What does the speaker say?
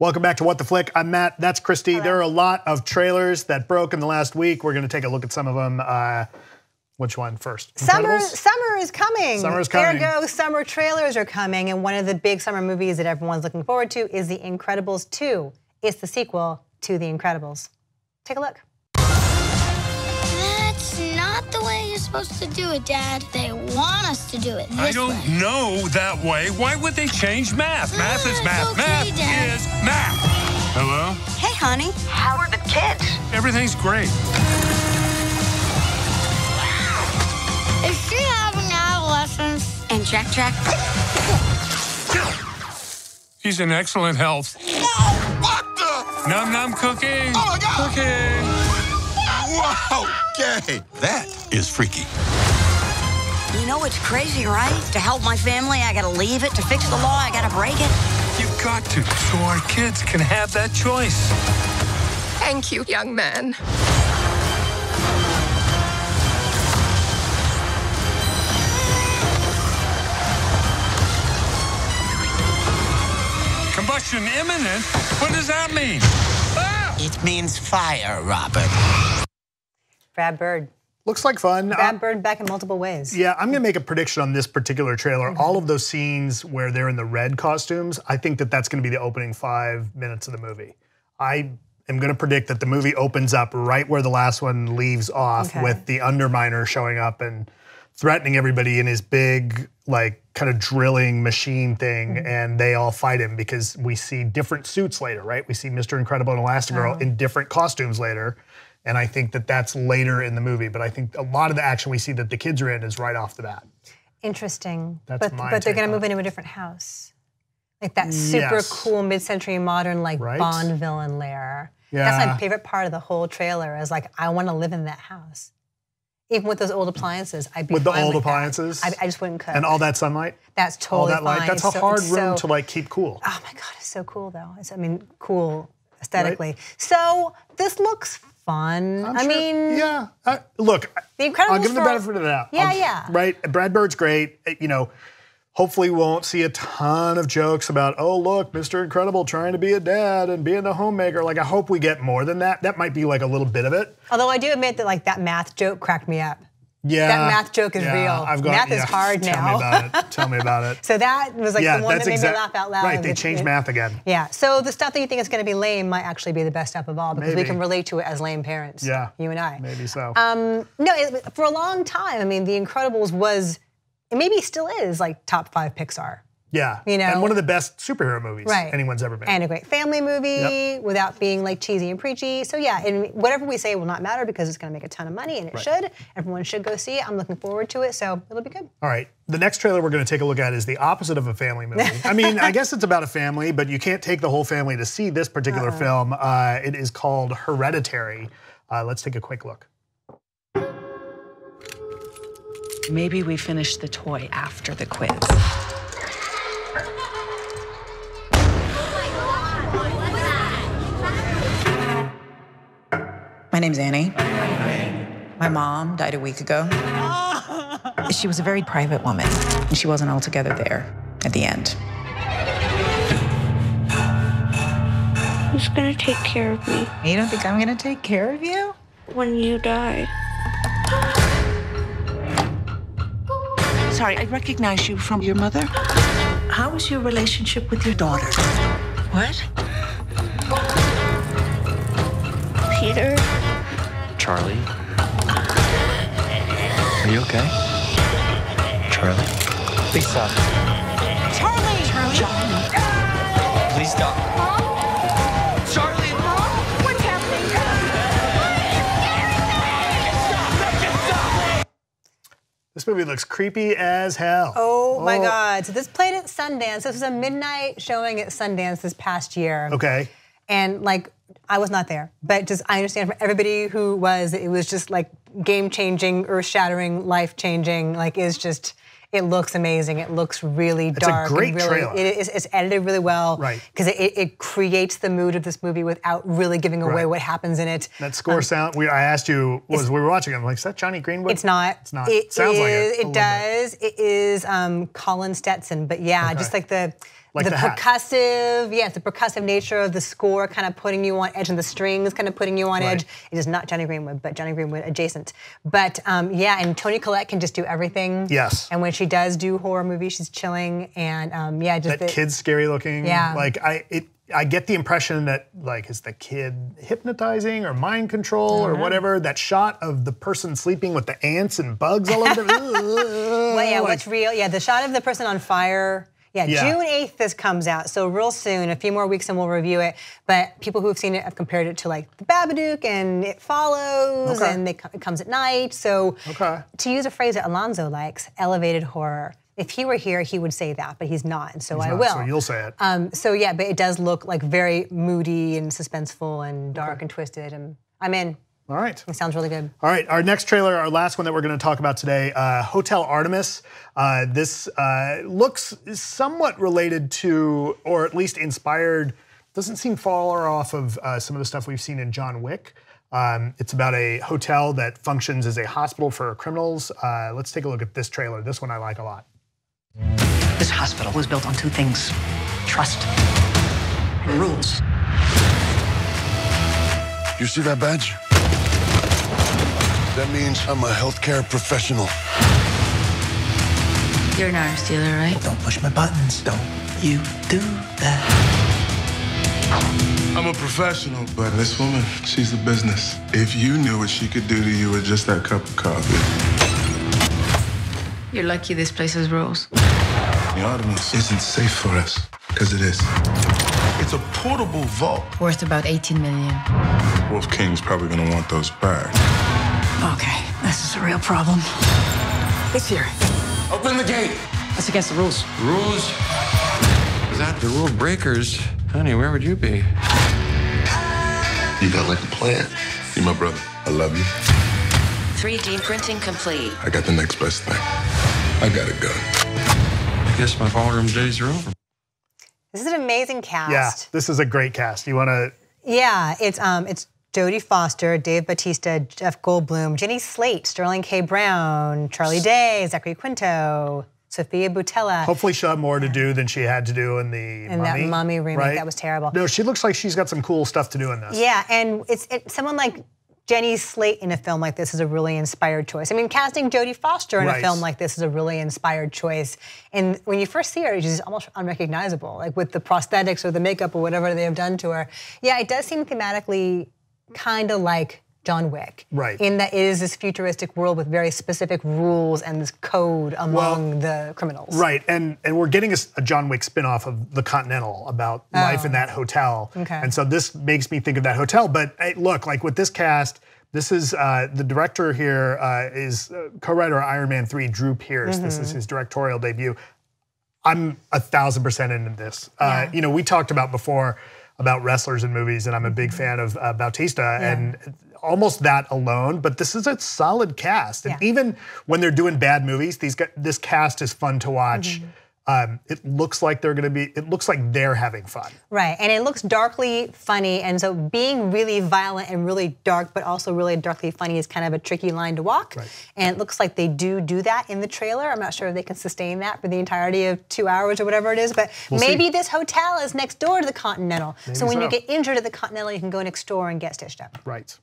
Welcome back to What the Flick. I'm Matt. That's Christy. Hello. There are a lot of trailers that broke in the last week. We're going to take a look at some of them. Which one first? Summer is coming. Summer is coming. Ergo, summer trailers are coming, and one of the big summer movies that everyone's looking forward to is The Incredibles 2. It's the sequel to The Incredibles. Take a look. That's not the way you're supposed to do it, Dad. They want us to do it this way. I don't know that way. Why would they change math? Math is math. Okay, Math Dad. is math. Hello? Hey, honey. How are the kids? Everything's great. Is she having adolescence? And Jack? He's in excellent health. What the? Num-num cookie. Oh, my God. Cookie. Wow, okay. That is freaky. You know it's crazy, right? To help my family, I gotta leave it. To fix the law, I gotta break it. You've got to, so our kids can have that choice. Thank you, young man. Combustion imminent? What does that mean? Ah! It means fire, Robert. Brad Bird. Looks like fun. Brad Bird back in multiple ways. Yeah, I'm going to make a prediction on this particular trailer. All of those scenes where they're in the red costumes, I think that that's going to be the opening 5 minutes of the movie. I am going to predict that the movie opens up right where the last one leaves off with the Underminer showing up and threatening everybody in his big, like, kind of drilling machine thing, and they all fight him because we see different suits later, right? We see Mr. Incredible and Elastigirl in different costumes later, and I think that that's later in the movie, but I think a lot of the action we see that the kids are in is right off the bat. Interesting. That's but they're going to move into a different house. Like that super cool mid-century modern, like, Bond villain lair. Yeah. That's my favorite part of the whole trailer is, like, I want to live in that house. Even with those old appliances, I'd be with the fine old with appliances? That. I just wouldn't cook. And all that sunlight? That's totally all that light. fine. That's a hard room to, like, keep cool. Oh my God, it's so cool though. I mean, cool aesthetically. Right? So this looks fun. I mean, yeah. Look, The Incredibles. I'll give him the benefit of the doubt. Yeah. Right, Brad Bird's great. You know, hopefully we won't see a ton of jokes about, oh look, Mr. Incredible trying to be a dad and being the homemaker. Like, I hope we get more than that. That might be like a little bit of it. Although I do admit that, like, that math joke cracked me up. Yeah, that math joke is real. Math is hard now. Tell me about it. Tell me about it. So that was like the one that made me laugh out loud. Right, they changed math again. Yeah, so the stuff that you think is going to be lame might actually be the best stuff of all because we can relate to it as lame parents. Yeah, you and I. Maybe so. No, for a long time, I mean, The Incredibles was, and maybe still is, like top 5 Pixar. Yeah, you know, and one of the best superhero movies anyone's ever made. And a great family movie without being like cheesy and preachy. So yeah, and whatever we say will not matter because it's gonna make a ton of money and it should. Everyone should go see it. I'm looking forward to it, so it'll be good. All right, the next trailer we're gonna take a look at is the opposite of a family movie. I mean, I guess it's about a family, but you can't take the whole family to see this particular film. It is called Hereditary. Let's take a quick look. Maybe we finish the toy after the quiz. My name's Annie. My mom died a week ago. She was a very private woman, and she wasn't altogether there at the end. Who's gonna take care of me? You don't think I'm gonna take care of you? When you die. Sorry, I recognize you from your mother. How is your relationship with your daughter? What? Peter? Charlie? Are you okay? Charlie? Please stop. Charlie! Charlie! Please stop. Mom? Charlie! Mom? What's happening? Stop! This movie looks creepy as hell. Oh my God. So this played at Sundance. This was a midnight showing at Sundance this past year. Okay. And like, I was not there, but just I understand from everybody who was, it was just like game-changing, earth-shattering, life-changing. Like, it looks amazing. It looks really dark. It's a great really, trailer. It's edited really well. Right. Because it creates the mood of this movie without really giving away what happens in it. That score sound, I asked you, we were watching it, I'm like, is that Johnny Greenwood? It's not. It's not. It sounds like it. It does. It is Colin Stetson. But yeah, just like the Like the hat. percussive, yes, the percussive nature of the score kind of putting you on edge, and the strings kind of putting you on edge. It is not Johnny Greenwood, but Johnny Greenwood adjacent. But yeah, and Toni Collette can just do everything. Yes. And when she does do horror movies, she's chilling, and yeah, just that kid's scary looking. Yeah. Like I get the impression that like is the kid hypnotizing or mind control or whatever. That shot of the person sleeping with the ants and bugs all over them. Well, yeah, what's real? Yeah, the shot of the person on fire. Yeah, June 8th this comes out, so real soon, a few more weeks and we'll review it. But people who have seen it have compared it to like The Babadook and It Follows, and it comes at night. So to use a phrase that Alonzo likes, elevated horror. If he were here, he would say that, but he's not, and so I will. So you'll say it. So yeah, but it does look like very moody and suspenseful and dark and twisted, and I'm in. All right. It sounds really good. All right, our next trailer, our last one that we're going to talk about today, Hotel Artemis. This looks somewhat related to, or at least inspired, doesn't seem far off of some of the stuff we've seen in John Wick. It's about a hotel that functions as a hospital for criminals. Let's take a look at this trailer. This one I like a lot. This hospital was built on two things: trust and rules. You see that badge? That means I'm a healthcare professional. You're an arms dealer, right? Don't push my buttons. Don't you do that. I'm a professional, but this woman, she's a business. If you knew what she could do to you with just that cup of coffee. You're lucky this place has rules. The Artemis isn't safe for us, because it is. It's a portable vault. Worth about 18 million. Wolf King's probably gonna want those bags. Okay, this is a real problem. It's here. Open the gate. That's against the rules. Rules? Without the rule breakers, honey, where would you be? You got like a plan. You're my brother. I love you. 3D printing complete. I got the next best thing. I got a gun. I guess my ballroom days are over. This is an amazing cast. Yeah, this is a great cast. You want to? Yeah, it's Jodie Foster, Dave Bautista, Jeff Goldblum, Jenny Slate, Sterling K. Brown, Charlie Day, Zachary Quinto, Sophia Boutella. Hopefully she'll have more to do than she had to do in the Mummy. That Mummy remake, right? That was terrible. No, she looks like she's got some cool stuff to do in this. Yeah, and someone like Jenny Slate in a film like this is a really inspired choice. I mean, casting Jodie Foster in a film like this is a really inspired choice. And when you first see her, she's almost unrecognizable, like with the prosthetics or the makeup or whatever they have done to her. Yeah, it does seem thematically kind of like John Wick. Right. In that it is this futuristic world with very specific rules and this code among the criminals. Right, and we're getting a John Wick spinoff of The Continental about life in that hotel. Okay. And so this makes me think of that hotel. But hey, look, like with this cast, this is the director here is co-writer of Iron Man 3, Drew Pearce. This is his directorial debut. I'm 1,000% into this. You know, we talked about before about wrestlers in movies, and I'm a big fan of Bautista, and almost that alone, but this is a solid cast. And even when they're doing bad movies, this cast is fun to watch. It looks like they're having fun. Right, and it looks darkly funny, and so being really violent and really dark, but also really darkly funny is kind of a tricky line to walk. Right. And it looks like they do that in the trailer. I'm not sure if they can sustain that for the entirety of 2 hours or whatever it is, but maybe this hotel is next door to the Continental. So when you get injured at the Continental, you can go next door and get stitched up. Right.